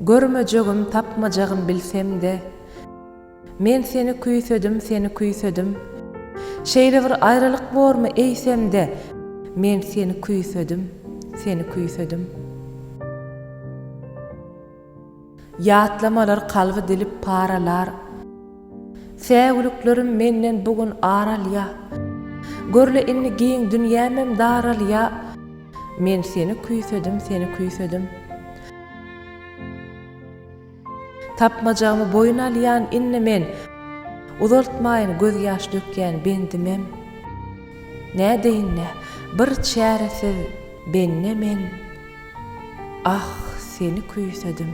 Görmejegim, tapmajagym bilsem-de, men seni küýsedim. Şeýle bir aýralyk bormy eýsem-de, men seni küýsedim. Ýatlamalar kalby dilip paralar. Säwlüklerim menden bugün aralýa. Görle inni giň dünýämem daralýa. Men seni küýsedim. Tapmajagymy boyun alýan inni men, uzaltmaýyn göz ýaş dökýän bendimem. Nädeýinne bir çäresiz bennemen. Ah, seni küýsedim.